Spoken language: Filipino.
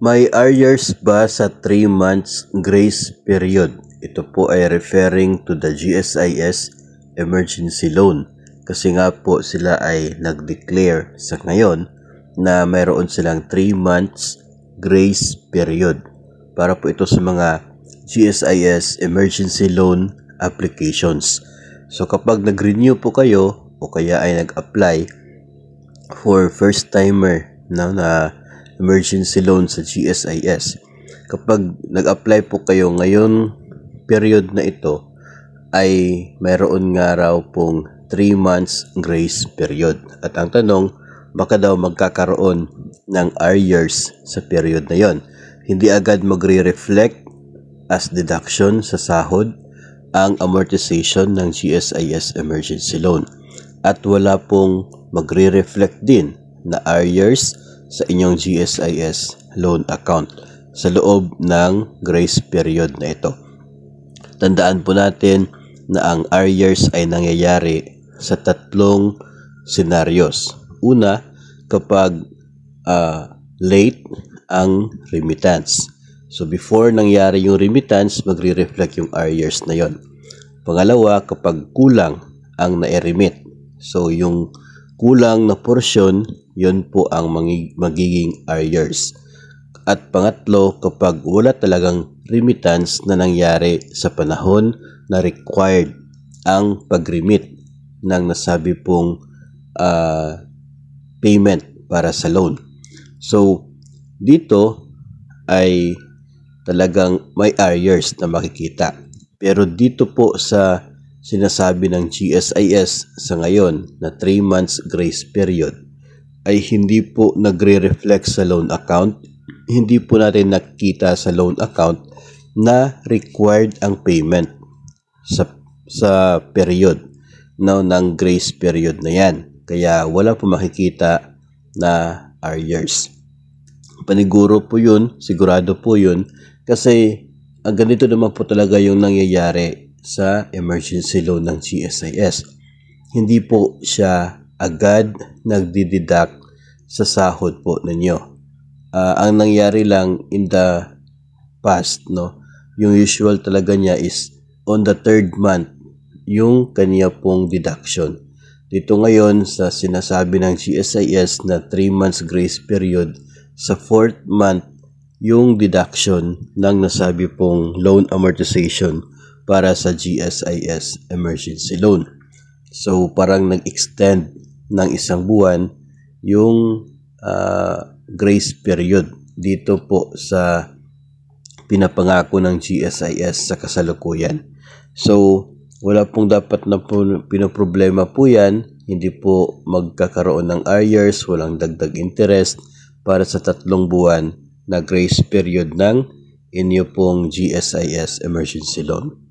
May arrears ba sa 3 months grace period? Ito po ay referring to the GSIS emergency loan. Kasi nga po sila ay nag-declare sa ngayon na mayroon silang 3 months grace period. Para po ito sa mga GSIS emergency loan applications. So kapag nag-renew po kayo o kaya ay nag-apply for first timer na emergency loan sa GSIS, kapag nag-apply po kayo ngayon period na ito, ay mayroon nga raw pong 3 months grace period. At ang tanong, baka daw magkakaroon ng arrears sa period na yon. Hindi agad magre-reflect as deduction sa sahod ang amortization ng GSIS emergency loan. At wala pong magre-reflect din na arrears sa inyong GSIS loan account sa loob ng grace period na ito. Tandaan po natin na ang arrears ay nangyayari sa 3 scenarios. Una, kapag late ang remittance. So before nangyari yung remittance, magre-reflect yung arrears na yon. Pangalawa, kapag kulang ang na-remit. So yung kulang na portion, yun po ang magiging arrears. At pangatlo, kapag wala talagang remittance na nangyari sa panahon na required ang pag-remit ng nasabi pong payment para sa loan. So dito ay talagang may arrears na makikita. Pero dito po sa sinasabi ng GSIS sa ngayon na 3 months grace period ay hindi po nagre-reflect sa loan account. Hindi po natin nakita sa loan account na required ang payment sa period ng grace period na yan. Kaya wala po makikita na arrears. Paniguro po yun, sigurado po yun, kasi ganito naman po talaga yung nangyayari sa emergency loan ng GSIS. Hindi po siya agad nagdideduct sa sahod po ninyo. Ang nangyari lang in the past, yung usual talaga niya is on the 3rd month yung kanya pong deduction. Dito ngayon sa sinasabi ng GSIS na 3 months grace period, sa 4th month yung deduction ng nasabi pong loan amortization para sa GSIS emergency loan. So parang nag-extend ng 1 buwan yung grace period dito po sa pinapangako ng GSIS sa kasalukuyan. So wala pong dapat na pinoproblema po yan. Hindi po magkakaroon ng arrears, walang dagdag interest para sa 3 buwan na grace period ng inyo pong GSIS emergency loan.